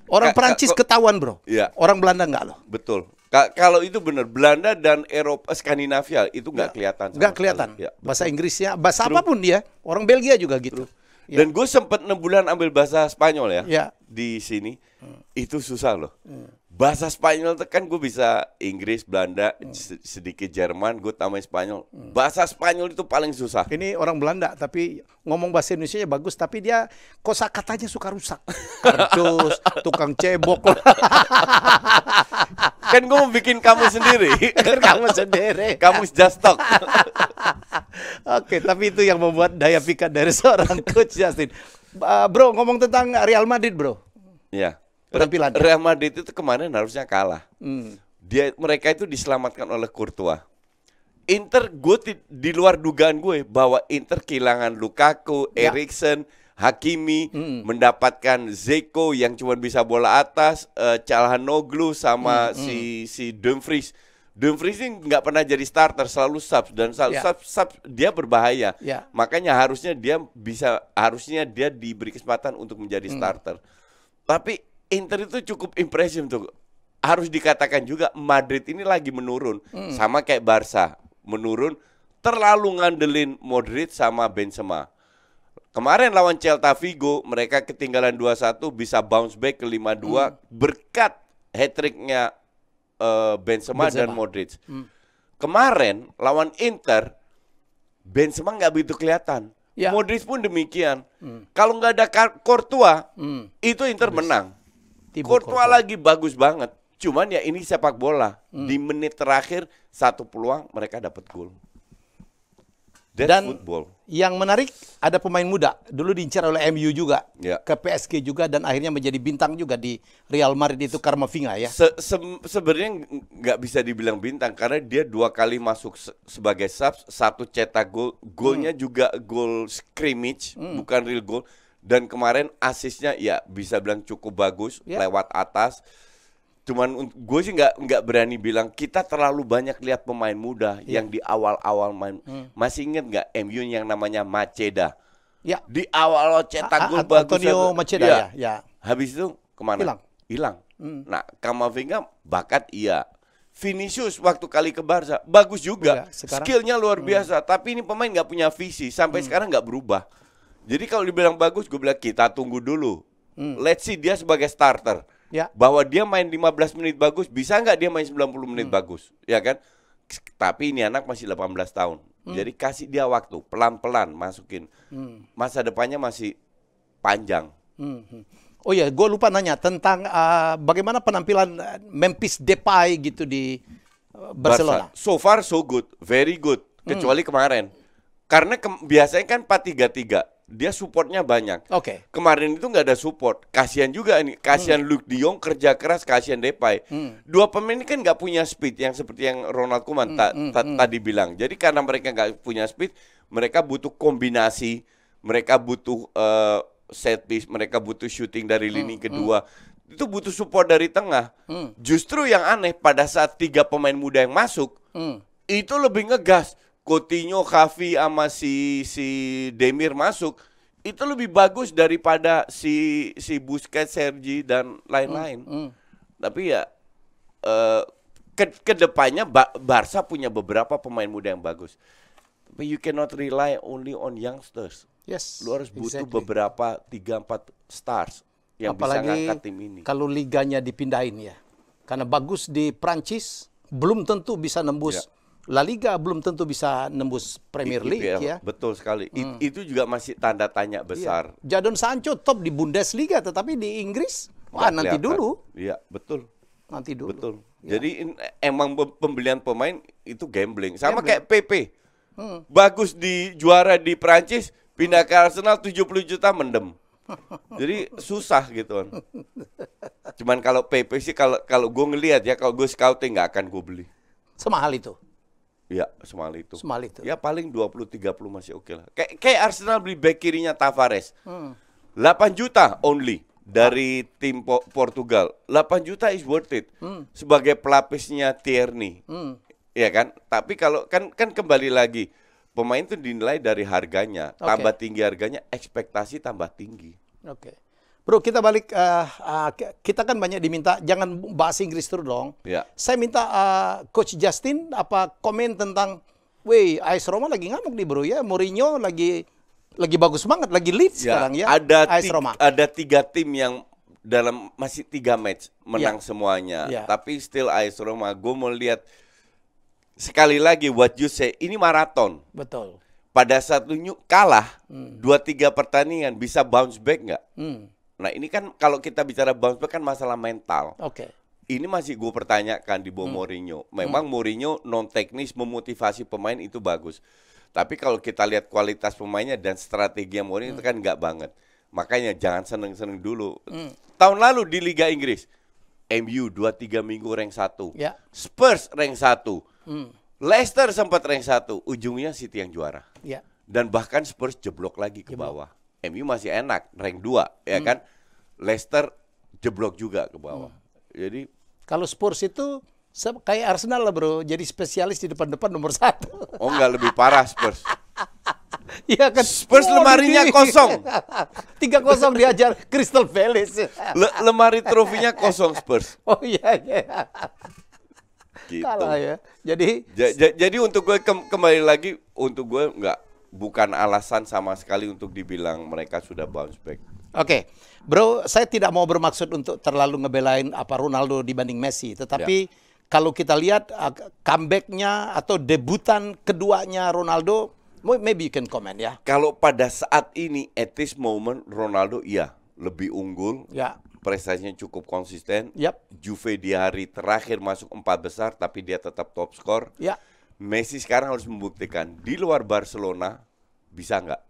Orang Perancis ketahuan bro. Orang Belanda nggak loh. Betul. Kalau itu benar, Belanda dan Eropa, Skandinavia itu nggak kelihatan. Nggak kelihatan. Bahasa Inggrisnya, bahasa apapun dia. Orang Belgia juga gitu. Dan gue sempat 6 bulan ambil bahasa Spanyol ya. Di sini. Itu susah loh. Bahasa Spanyol itu kan gue bisa Inggris, Belanda, sedikit Jerman, gue tambahin Spanyol. Bahasa Spanyol itu paling susah. Ini orang Belanda tapi ngomong bahasa Indonesia bagus, tapi dia kosakatanya suka rusak. Kardus, tukang cebok. Kan gue mau bikin kamu sendiri. Kamu sendiri. Kamu Just Talk. Oke, tapi itu yang membuat daya pikat dari seorang Coach Justin. Bro, ngomong tentang Real Madrid, bro. Ya. Penampilan. Real Madrid itu kemarin harusnya kalah. Mereka itu diselamatkan oleh Courtois. Inter, di luar dugaan gue bahwa Inter kehilangan Lukaku, Eriksen, Hakimi, mendapatkan Zeko yang cuma bisa bola atas, Calhanoglu sama si Dumfries. Dumfries ini nggak pernah jadi starter, selalu subs dan subs dia berbahaya. Makanya harusnya dia diberi kesempatan untuk menjadi starter. Tapi Inter itu cukup impresif tuh. Harus dikatakan juga Madrid ini lagi menurun, sama kayak Barca menurun, terlalu ngandelin Modric sama Benzema. Kemarin lawan Celta Vigo mereka ketinggalan 2-1 bisa bounce back ke 5-2 berkat hat-tricknya Benzema dan Modric. Kemarin lawan Inter Benzema nggak begitu kelihatan. Modric pun demikian. Kalau nggak ada Courtois, itu Inter menang. Courtois lagi bagus banget. Cuman ya ini sepak bola. Di menit terakhir satu peluang mereka dapat gol. Dan football. Yang menarik ada pemain muda. Dulu diincar oleh MU juga, ke PSG juga, dan akhirnya menjadi bintang juga di Real Madrid itu Camavinga ya. Sebenarnya nggak bisa dibilang bintang karena dia 2 kali masuk sebagai sub, 1 cetak gol, golnya juga gol scrimmage, bukan real goal. Dan kemarin asisnya ya bisa bilang cukup bagus lewat atas. Cuman gue sih nggak berani bilang kita terlalu banyak lihat pemain muda yang di awal-awal main. Masih inget nggak MU yang namanya Macheda? Di awal cetak gol bagus. Antonio Macheda ya. Habis itu kemana? Hilang. Nah, Camavinga bakat Vinicius waktu kali ke Barca bagus juga. Skillnya luar biasa. Tapi ini pemain nggak punya visi. Sampai sekarang nggak berubah. Jadi kalau dibilang bagus, gue bilang kita tunggu dulu. Let's see dia sebagai starter. Bahwa dia main 15 menit bagus, bisa nggak dia main 90 menit bagus, ya kan? Tapi ini anak masih 18 tahun, jadi kasih dia waktu, pelan-pelan masukin. Masa depannya masih panjang. Oh ya, gue lupa nanya tentang bagaimana penampilan Memphis Depay gitu di Barcelona. So far so good, very good, kecuali kemarin. Karena biasanya kan 4-3-3. Dia supportnya banyak. Kemarin itu nggak ada support. Kasihan juga nih. Kasihan Luke De Jong kerja keras. Kasihan Depay. Dua pemain ini kan nggak punya speed yang seperti yang Ronald Koeman tadi bilang. Jadi karena mereka nggak punya speed, mereka butuh kombinasi. Mereka butuh set piece. Mereka butuh shooting dari lini kedua. Itu butuh support dari tengah. Justru yang aneh pada saat 3 pemain muda yang masuk, itu lebih ngegas. Coutinho, Xavi sama si Demir masuk, itu lebih bagus daripada si Busquets, Sergi dan lain-lain. Tapi ya kedepannya Barca punya beberapa pemain muda yang bagus. Tapi you cannot rely only on youngsters. Lu harus butuh beberapa 3-4 stars yang bisa ngangkat tim ini. Kalau liganya dipindahin ya, karena bagus di Prancis, belum tentu bisa nembus. La Liga, belum tentu bisa nembus Premier League ya. Betul sekali. Itu juga masih tanda tanya besar. Jadon Sancho top di Bundesliga, tetapi di Inggris nanti dulu. Iya, betul. Nanti dulu. Betul. Jadi emang pembelian pemain itu gambling. Sama kayak PP. Bagus di juara di Prancis, pindah ke Arsenal 70 juta mendem. Jadi susah gitu kan. Cuman kalau PP sih kalau gue ngelihat ya, kalau gue scouting nggak akan gue beli. Semahal itu. Ya, semahal itu. Ya paling 20-30 masih oke lah. Kayak Arsenal beli back kirinya Tavares. 8 juta only dari tim Portugal. 8 juta is worth it. Sebagai pelapisnya Tierney. Ya kan? Tapi kalau kan kembali lagi, pemain itu dinilai dari harganya. Tambah tinggi harganya, ekspektasi tambah tinggi. Bro, kita balik, kita kan banyak diminta, jangan bahas Inggris terus dong. Saya minta Coach Justin komen tentang, AS Roma lagi ngamuk nih bro ya, Mourinho lagi bagus banget, lagi lead sekarang ya. AS Roma. Ada 3 tim yang dalam masih 3 match menang semuanya. Tapi still AS Roma, gue mau lihat sekali lagi what you say, ini maraton. Betul. Pada saat lu kalah 2-3 pertandingan bisa bounce back nggak? Nah ini kan kalau kita bicara bounce back kan masalah mental. Ini masih gue pertanyakan di bawah Mourinho. Memang Mourinho non teknis memotivasi pemain itu bagus. Tapi kalau kita lihat kualitas pemainnya dan strategi Mourinho itu kan nggak banget. Makanya jangan seneng-seneng dulu. Tahun lalu di Liga Inggris, MU 2-3 minggu rank 1. Ya. Spurs rank 1. Leicester sempat rank 1. Ujungnya City yang juara. Ya. Dan bahkan Spurs jeblok lagi ke bawah. MU masih enak, rank 2, ya kan? Leicester jeblok juga ke bawah. Jadi kalau Spurs itu kayak Arsenal lah bro, jadi spesialis di depan-depan nomor 1. oh enggak, lebih parah Spurs. Iya kan? Spurs lemarinya kosong. 3-0 diajar Crystal Palace. Lemari trofinya kosong Spurs. Oh iya. Gitu. Kalah ya. Jadi untuk gue kembali lagi, untuk gue bukan alasan sama sekali untuk dibilang mereka sudah bounce back. Oke, bro, saya tidak mau bermaksud untuk terlalu ngebelain Ronaldo dibanding Messi, tetapi kalau kita lihat comeback-nya atau debutan keduanya Ronaldo, maybe you can comment ya. Kalau pada saat ini at this moment Ronaldo lebih unggul. Ya. Prestasinya cukup konsisten. Yap. Juve di hari terakhir masuk 4 besar tapi dia tetap top skor. Ya. Messi sekarang harus membuktikan di luar Barcelona bisa nggak.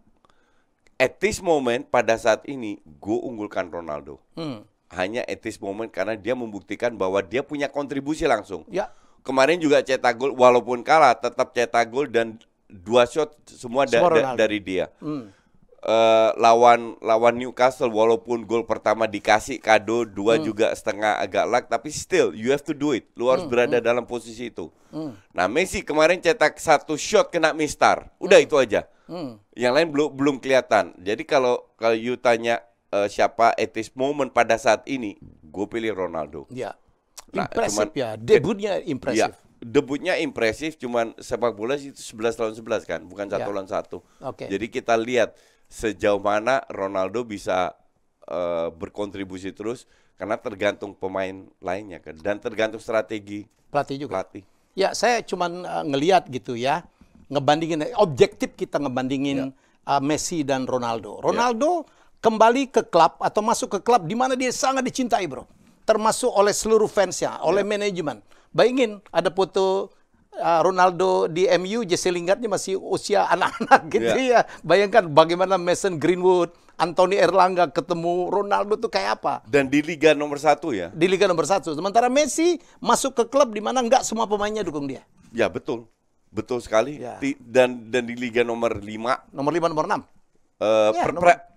At this moment pada saat ini gue unggulkan Ronaldo. Hanya at this moment karena dia membuktikan bahwa dia punya kontribusi langsung. Ya. Kemarin juga cetak gol, walaupun kalah tetap cetak gol dan 2 shot semua dari dia. Lawan Newcastle walaupun gol pertama dikasih kado, 2 juga setengah agak luck, tapi still you have to do it. Lu harus berada dalam posisi itu. Nah Messi kemarin cetak 1 shot kena mistar, udah itu aja. Yang lain belum kelihatan. Jadi kalau you tanya siapa at this moment pada saat ini, gue pilih Ronaldo. Ya. Nah, impresif ya, debutnya impresif. Ya, debutnya impresif, cuman sepak bola itu 11 lawan 11 kan, bukan 1 lawan 1. Okay. Jadi kita lihat sejauh mana Ronaldo bisa berkontribusi terus, karena tergantung pemain lainnya kan, dan tergantung strategi pelatih juga. Ya, saya cuman ngelihat gitu ya, ngebandingin objektif kita ngebandingin Messi dan Ronaldo. Ronaldo kembali ke klub atau masuk ke klub di mana dia sangat dicintai, bro. Termasuk oleh seluruh fansnya, oleh manajemen. Bayangin ada foto Ronaldo di MU, Jesse Lingardnya masih usia anak-anak gitu ya. Bayangkan bagaimana Mason Greenwood, Anthony Erlangga ketemu Ronaldo tuh kayak apa. Dan di Liga nomor 1 ya. Di Liga nomor 1. Sementara Messi masuk ke klub di mana nggak semua pemainnya dukung dia. Ya betul. Betul sekali. Ya. Dan di Liga nomor 5. Nomor 5, nomor 6.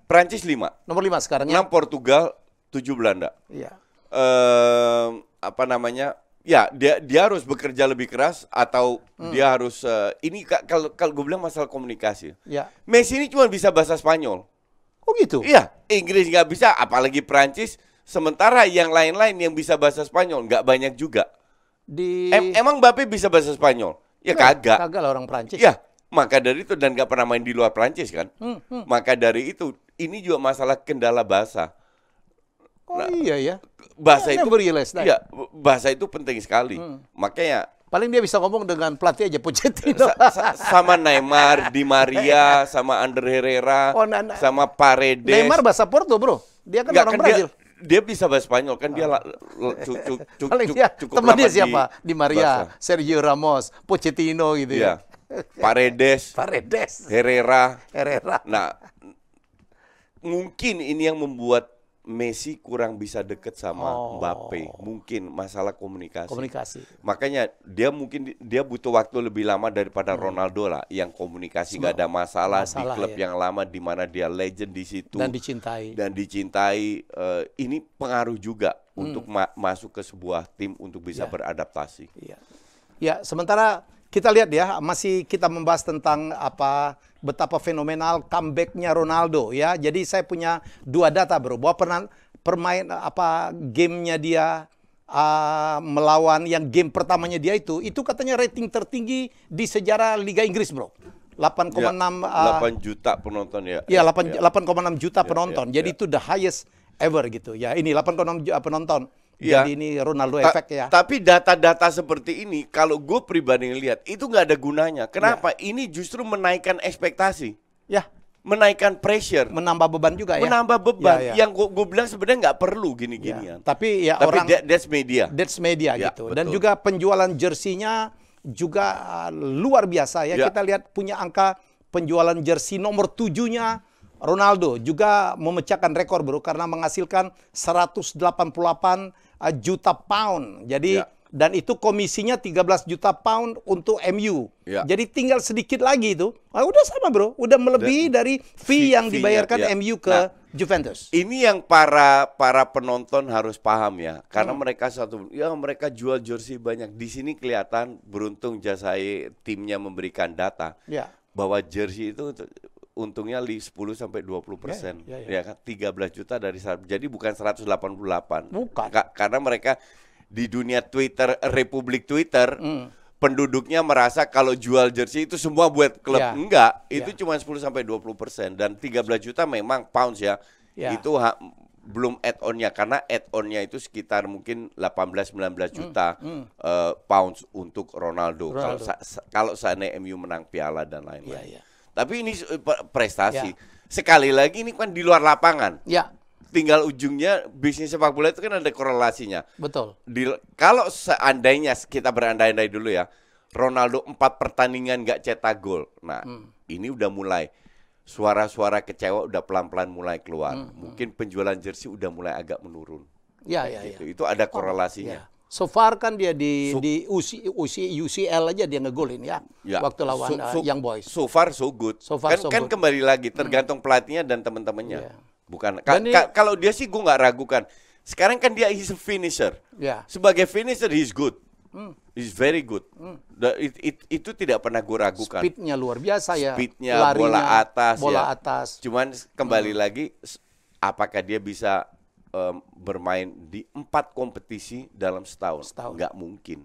Prancis 5. Nomor 5 sekarang 6 Portugal, 7 Belanda. Iya. Apa namanya? Ya, dia harus bekerja lebih keras atau dia harus ini kalau gue bilang masalah komunikasi. Ya. Messi ini cuma bisa bahasa Spanyol. Oh gitu. Iya, Inggris nggak bisa, apalagi Prancis. Sementara yang lain-lain yang bisa bahasa Spanyol nggak banyak juga. Emang Mbappe bisa bahasa Spanyol? Ya kagak. Kagak lah orang Prancis. Ya, maka dari itu, dan nggak pernah main di luar Prancis kan. Maka dari itu, ini juga masalah kendala bahasa. Oh iya ya. Bahasa itu, ya, bahasa itu penting sekali. Makanya paling dia bisa ngomong dengan pelatih aja, Pochettino. Sama Neymar, Di Maria, sama Ander Herrera, sama Paredes. Neymar bahasa Porto, bro. Dia kan orang Brazil. Dia bisa bahasa Spanyol kan, dia cukup teman dia siapa? Di Maria, bahasa. Sergio Ramos, Pochettino gitu ya. Paredes, Herrera. Nah, mungkin ini yang membuat Messi kurang bisa deket sama Mbappe, mungkin masalah komunikasi. Makanya dia butuh waktu lebih lama daripada Ronaldo lah, yang komunikasi nggak ada masalah di klub yang lama di mana dia legend di situ dan dicintai. Ini pengaruh juga untuk masuk ke sebuah tim untuk bisa beradaptasi. Ya, sementara kita lihat ya, masih kita membahas tentang betapa fenomenal comeback-nya Ronaldo ya. Jadi saya punya 2 data, bro, bahwa gamenya dia melawan yang game pertamanya dia itu katanya rating tertinggi di sejarah Liga Inggris, bro. 8,6 8 juta penonton ya. Iya, 8,6 juta penonton. Jadi itu the highest ever gitu ya. Ini 8,6 juta penonton. Jadi ini Ronaldo efek ya. Tapi data-data seperti ini, kalau gue pribadi ngelihat, itu nggak ada gunanya. Kenapa? Ini justru menaikkan ekspektasi. Ya. Menaikkan pressure. Menambah beban juga ya. Menambah beban. Yang gue bilang sebenarnya nggak perlu gini-ginian. Tapi that's media. That's media gitu. Betul. Dan juga penjualan jersinya juga luar biasa ya. Kita lihat punya angka penjualan jersey nomor 7-nya Ronaldo juga memecahkan rekor bro karena menghasilkan 188 juta pound. Jadi dan itu komisinya 13 juta pound untuk MU. Jadi tinggal sedikit lagi itu. Udah sama bro, udah melebihi dari fee yang dibayarkan MU ke Juventus. Ini yang para penonton harus paham ya, karena mereka mereka jual jersey banyak. Di sini kelihatan beruntung Jasai timnya memberikan data bahwa jersey itu untungnya 10 sampai 20%. Ya kan 13 juta dari jadi bukan 188. Bukan. Karena mereka di dunia Twitter, Republik Twitter, penduduknya merasa kalau jual jersey itu semua buat klub. Enggak, itu cuma 10 sampai 20%, dan 13 juta memang pounds ya. Itu belum add-on-nya, karena add-on-nya itu sekitar mungkin 18-19 juta pounds untuk Ronaldo. Kalau seandainya MU menang piala dan lain-lain. Tapi ini prestasi. Sekali lagi ini kan di luar lapangan. Tinggal ujungnya bisnis sepak bola itu kan ada korelasinya. Betul. Kalau seandainya kita berandai-andai dulu ya, Ronaldo 4 pertandingan nggak cetak gol. Nah, ini udah mulai suara-suara kecewa udah pelan-pelan mulai keluar. Mungkin penjualan jersey udah mulai agak menurun. Gitu. Itu ada korelasinya. So far kan dia di UCL aja dia ngegolin waktu lawan Young Boys. So far so good. Kan kembali lagi tergantung pelatihnya dan teman-temannya. Bukan kalau dia sih gue nggak ragukan. Sekarang kan dia is a finisher. Sebagai finisher he's good. He's very good. Itu tidak pernah gue ragukan. Speednya luar biasa ya. Speednya, larinya, bola atas. Cuman kembali lagi, apakah dia bisa bermain di 4 kompetisi dalam setahun? Nggak mungkin.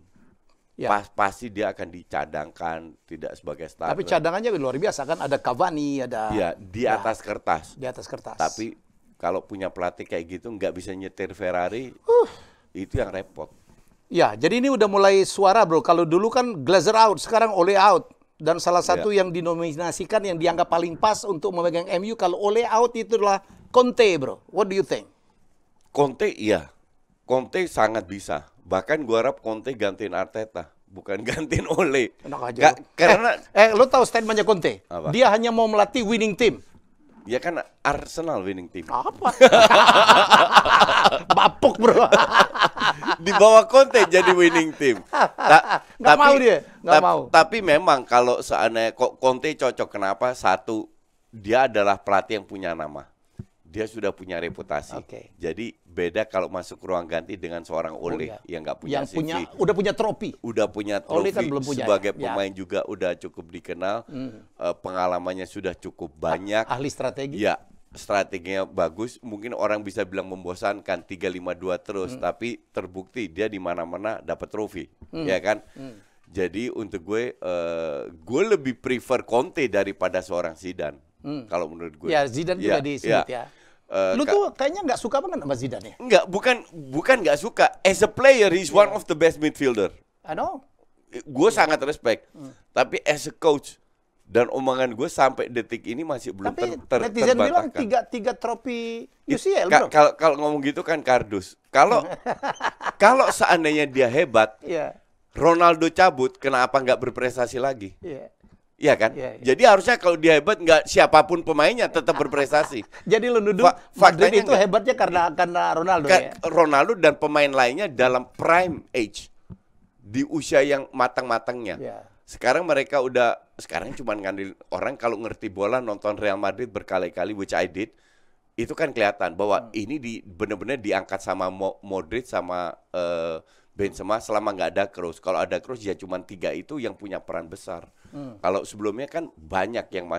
Pasti dia akan dicadangkan, tidak sebagai starter. Tapi cadangannya luar biasa kan, ada Cavani, ada di atas kertas. Di atas kertas. Tapi kalau punya pelatih kayak gitu nggak bisa nyetir Ferrari, itu yang repot. Jadi ini udah mulai suara bro. Kalau dulu kan Glazer out, sekarang Ole out. Dan salah satu yang dinominasikan yang dianggap paling pas untuk memegang MU kalau Ole out itu adalah Conte bro. What do you think? Conte sangat bisa. Bahkan gua harap Conte gantiin Arteta, bukan gantiin Ole. Karena lo tahu statementnya Conte? Apa? Dia hanya mau melatih winning team. Ya kan Arsenal winning team. Apa? Bapuk bro. Di bawah Conte jadi winning team. Nggak mau dia. Nggak mau. Tapi memang kalau seandainya Conte cocok, kenapa? Satu, dia adalah pelatih yang punya nama. Dia sudah punya reputasi. Jadi beda kalau masuk ruang ganti dengan seorang Ole yang nggak punya CV. Udah punya trofi. Ole kan belum punya. Sebagai pemain ya. juga udah cukup dikenal. Pengalamannya sudah cukup banyak. Ahli strategi. Ya, strateginya bagus. Mungkin orang bisa bilang membosankan 3-5-2 terus, tapi terbukti dia di mana-mana dapat trofi, ya kan? Jadi untuk gue lebih prefer Conte daripada seorang Zidane. Kalau menurut gue. Ya, Zidane juga disebut ya. Lu tuh kayaknya nggak suka banget sama Zidane ya? Enggak, bukan nggak suka. As a player, he's one of the best midfielder. I know. Gue sangat respect. Tapi as a coach, dan omongan gue sampai detik ini masih belum terbantahkan. Netizen bilang tiga trofi UCL bro. Kalau ngomong gitu kan kardus. Kalau seandainya dia hebat, Ronaldo cabut, kenapa nggak berprestasi lagi? Iya kan? Jadi harusnya kalau dia hebat, nggak siapapun pemainnya tetap berprestasi. Jadi lu nuduh Madrid itu hebatnya karena Ronaldo ya? Ronaldo dan pemain lainnya dalam prime age, di usia yang matang-matangnya. Sekarang mereka sekarang cuma ngandil orang kalau ngerti bola, nonton Real Madrid berkali-kali, which I did, itu kan kelihatan bahwa ini benar-benar diangkat sama Modric sama Benzema selama nggak ada Kroos. Kalau ada Kroos ya cuma 3 itu yang punya peran besar. Kalau sebelumnya kan banyak yang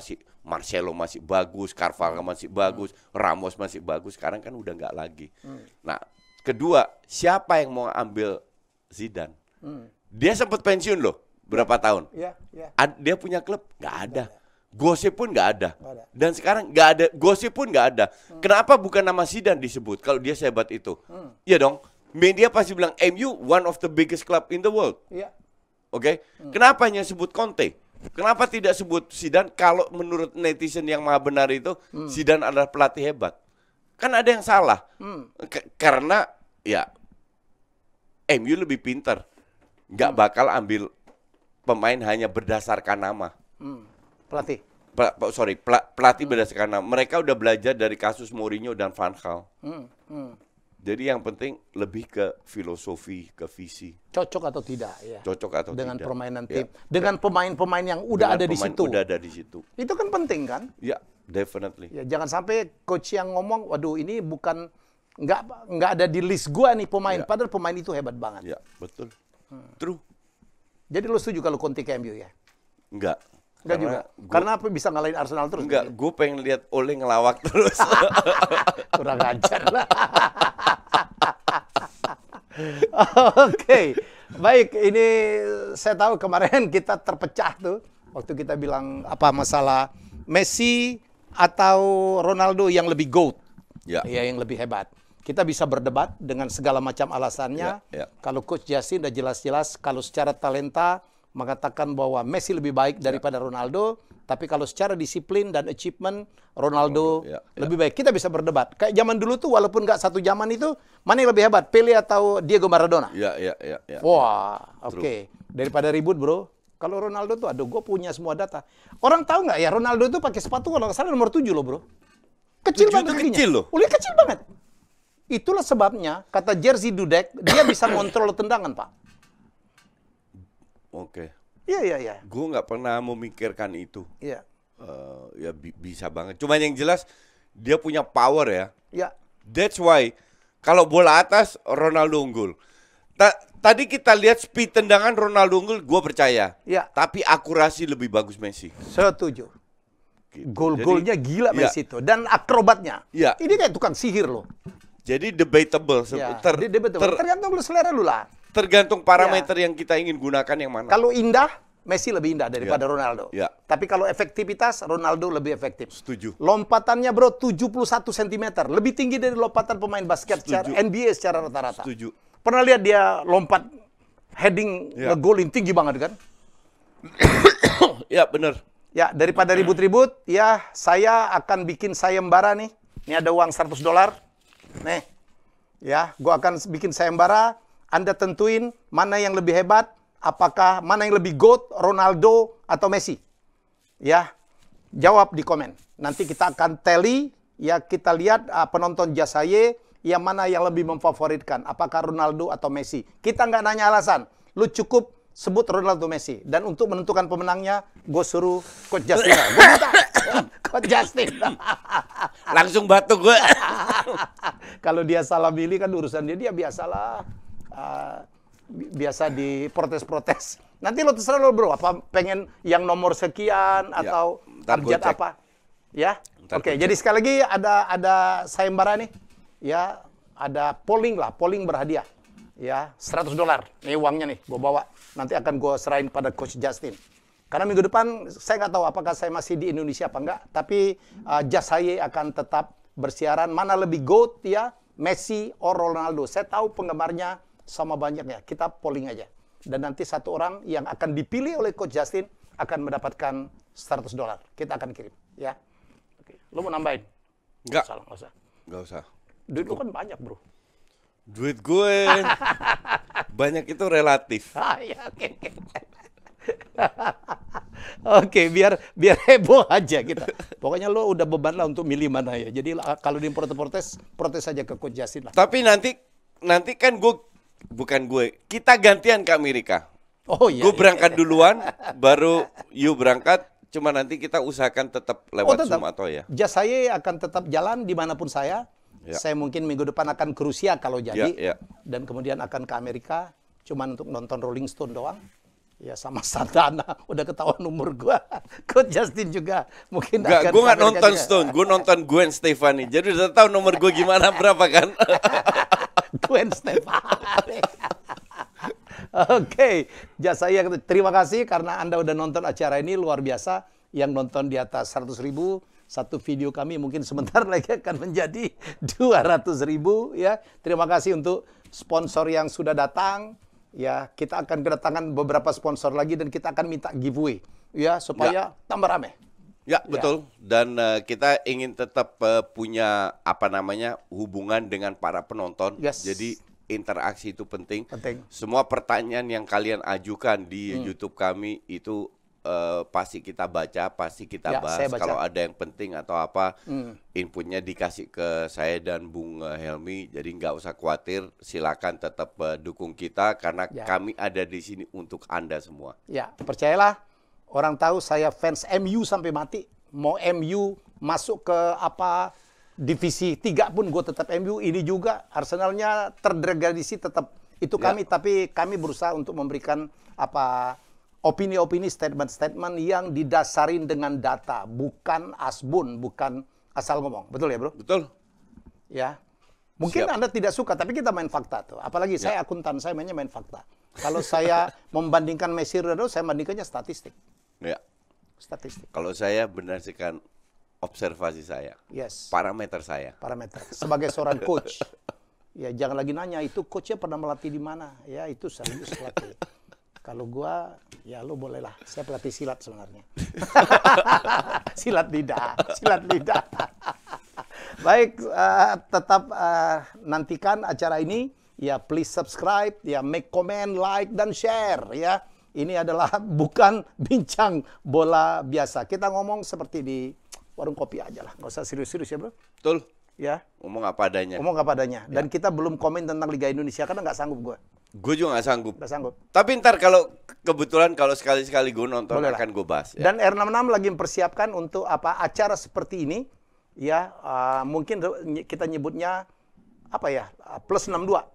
Marcelo masih bagus, Carvalho masih bagus, Ramos masih bagus. Sekarang kan udah nggak lagi. Nah, kedua, siapa yang mau ambil Zidane? Dia sempat pensiun loh, berapa tahun? Dia punya klub? Nggak ada. Gosip pun nggak ada. Dan sekarang nggak ada, gosip pun nggak ada. Kenapa bukan nama Zidane disebut kalau dia sehebat itu? Iya dong. Media pasti bilang MU one of the biggest club in the world. Oke. Kenapa hanya sebut Conte? Kenapa tidak sebut Zidane? Kalau menurut netizen yang maha benar itu, Zidane adalah pelatih hebat. Kan ada yang salah. Karena ya MU lebih pintar. Nggak bakal ambil pemain hanya berdasarkan nama. Pelatih. pelatih berdasarkan nama. Mereka udah belajar dari kasus Mourinho dan Van Gaal. Jadi yang penting lebih ke filosofi, ke visi. Cocok atau tidak ya. Cocok atau dengan tidak. permainan tim, dengan pemain-pemain yang udah ada di situ. Udah ada di situ. Itu kan penting kan? Ya, definitely. Ya, jangan sampai coach yang ngomong, waduh ini bukan nggak ada di list gua nih pemain, padahal pemain itu hebat banget. Ya, betul. True. Jadi lo setuju kalau Conte ke MU ya? Enggak. Enggak juga. Karena apa bisa ngalahin Arsenal terus? Enggak, gue pengen lihat Ole ngelawak terus. Kurang ajar lah. Oke, baik. Ini saya tahu kemarin kita terpecah tuh waktu kita bilang apa masalah Messi atau Ronaldo yang lebih GOAT, ya yang lebih hebat. Kita bisa berdebat dengan segala macam alasannya. Kalau Coach Justin udah jelas-jelas kalau secara talenta mengatakan bahwa Messi lebih baik daripada Ronaldo, tapi kalau secara disiplin dan achievement Ronaldo lebih baik. Kita bisa berdebat. Kayak zaman dulu tuh walaupun nggak satu zaman itu, mana yang lebih hebat, Pele atau Diego Maradona? Wah, oke. Daripada ribut, bro. Kalau Ronaldo tuh, aduh, gue punya semua data. Orang tahu nggak ya, Ronaldo itu pakai sepatu kalau nggak salah nomor 7 loh, bro. Kecil banget kakinya. Kecil loh. Udah kecil banget. Itulah sebabnya, kata Jerzy Dudek, dia bisa ngontrol tendangan, Pak. Oke. Iya. Gue nggak pernah memikirkan itu. Iya. Bisa banget. Cuman yang jelas dia punya power ya. Iya. That's why kalau bola atas Ronaldo unggul. Tadi kita lihat speed tendangan Ronaldo unggul, gue percaya. Iya. Tapi akurasi lebih bagus Messi. Setuju. Gitu. Gol-golnya gila Messi itu dan akrobatnya. Iya. Ini kayak tukang sihir loh. Jadi debatable. Tergantung lu selera lu lah. Tergantung parameter yang kita ingin gunakan yang mana. Kalau indah, Messi lebih indah daripada Ronaldo. Ya. Tapi kalau efektivitas, Ronaldo lebih efektif. Setuju. Lompatannya bro 71 cm, lebih tinggi dari lompatan pemain basket secara NBA secara rata-rata. Setuju. Pernah lihat dia lompat heading ngegolin tinggi banget kan? Ya benar. Ya, daripada ribut-ribut, ya saya akan bikin sayembara nih. Ini ada uang $100. Nih. Ya, gua akan bikin sayembara. Anda tentuin mana yang lebih hebat, apakah mana yang lebih GOAT, Ronaldo atau Messi. Ya, jawab di komen. Nanti kita akan tally, ya kita lihat penonton Jasaye yang mana yang lebih memfavoritkan, apakah Ronaldo atau Messi. Kita nggak nanya alasan, lu cukup sebut Ronaldo Messi. Dan untuk menentukan pemenangnya, gue suruh Coach Justin. Gue minta Coach Justin. Langsung batuk gue. Kalau dia salah milih kan urusan dia biasalah. Biasa di protes-protes. Nanti lo terserah lo bro, apa pengen yang nomor sekian atau abjad apa? Ya. Oke, jadi sekali lagi ada sayembara nih. Ya, ada polling berhadiah. Ya, $100. Nih uangnya nih, gue bawa. Nanti akan gue serahin pada Coach Justin. Karena minggu depan saya nggak tahu apakah saya masih di Indonesia apa enggak, tapi Jasaye akan tetap bersiaran. Mana lebih GOAT ya, Messi atau Ronaldo. Saya tahu penggemarnya sama banyaknya, kita polling aja. Dan nanti satu orang yang akan dipilih oleh Coach Justin akan mendapatkan $100. Kita akan kirim, ya. Oke. Lo mau nambahin? Enggak. Enggak usah. Duit lo kan banyak, bro. Duit gue banyak itu relatif. Ya, oke. Oke, biar heboh aja kita. Pokoknya lo udah beban lah untuk milih mana ya. Jadi kalau di protes aja ke Coach Justin lah. Tapi nanti kan kita gantian ke Amerika. Oh iya. Gue berangkat duluan, baru you berangkat. Cuma nanti kita usahakan tetap lewat Zoom atau ya. Jasaye akan tetap jalan dimanapun saya. Ya. Saya mungkin minggu depan akan ke Rusia kalau jadi. Ya. Dan kemudian akan ke Amerika. Cuma untuk nonton Rolling Stone doang. Ya sama Santana. Udah ketahuan umur gue. Coach Justin juga mungkin akan. Gue nggak nonton juga. Stone. Gue nonton Gwen Stefani. Jadi udah tahu nomor gue gimana berapa kan. Gwen Stefani. Oke, Jasaye, terima kasih karena Anda udah nonton acara ini luar biasa. Yang nonton di atas 100.000, satu video kami mungkin sebentar lagi akan menjadi 200.000 ya. Terima kasih untuk sponsor yang sudah datang. Ya, kita akan kedatangan beberapa sponsor lagi dan kita akan minta giveaway ya supaya tambah rame. Ya, betul. Dan kita ingin tetap punya hubungan dengan para penonton. Yes. Jadi interaksi itu penting. Penting. Semua pertanyaan yang kalian ajukan di YouTube kami itu pasti kita baca, pasti kita Ya, bahas. saya baca. Kalau ada yang penting atau apa, inputnya dikasih ke saya dan Bung Helmi. Jadi nggak usah khawatir, silakan tetap dukung kita karena Ya. kami ada di sini untuk Anda semua. Ya, percayalah, orang tahu saya fans MU sampai mati. Mau MU masuk ke apa divisi 3 pun gue tetap MU. Ini juga Arsenalnya terdegradasi tetap itu kami, tapi kami berusaha untuk memberikan apa opini-opini, statement-statement yang didasarin dengan data, bukan asbun, bukan asal ngomong. Betul ya, Bro? Betul? Ya. Mungkin Siap. Anda tidak suka, tapi kita main fakta tuh. Apalagi saya akuntan, saya mainnya main fakta. Kalau saya membandingkan Messi Ronaldo, saya bandingkannya statistik. Ya. Statistik. Kalau saya berdasarkan observasi saya, Yes. parameter saya. Parameter. Sebagai seorang coach, ya jangan lagi nanya itu coachnya pernah melatih di mana. Ya itu serius pelatih. Kalau gua, ya lu boleh lah. Saya pelatih silat sebenarnya. Silat lidah. Baik, tetap nantikan acara ini. Ya please subscribe, ya make comment, like dan share. Ya ini adalah bukan bincang bola biasa. Kita ngomong seperti di warung kopi aja lah, nggak usah serius-serius ya, Bro. Betul? Ya. Ngomong apa adanya. Ngomong apa adanya. Dan kita belum komen tentang Liga Indonesia karena nggak sanggup gue. Gue juga nggak sanggup. Nggak sanggup. Tapi ntar kalau kebetulan kalau sekali-sekali gue nonton Boleh lah. akan gue bahas. Ya. Dan R66 lagi mempersiapkan untuk apa acara seperti ini. Ya, mungkin kita nyebutnya apa ya, plus 62.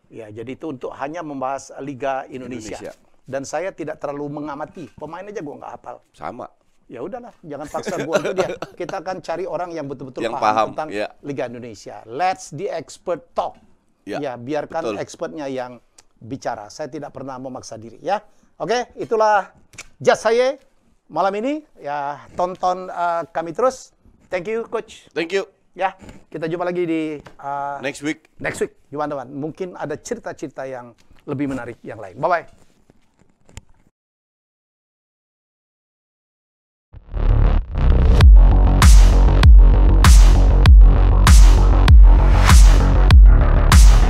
Ya, jadi itu untuk hanya membahas Liga Indonesia. Dan saya tidak terlalu mengamati. Pemain aja gue nggak hafal. Sama. Ya udahlah, jangan paksa gue untuk dia. Kita akan cari orang yang betul-betul Yang paham paham, tentang ya. Liga Indonesia. Let's the expert talk. Ya, Ya, biarkan betul. expertnya yang bicara. Saya tidak pernah memaksa diri ya. Oke, itulah jas saya malam ini. Ya, tonton kami terus. Thank you, Coach. Thank you. Ya, kita jumpa lagi di Next week. next week, teman-teman. Mungkin ada cerita-cerita yang lebih menarik yang lain. Bye-bye.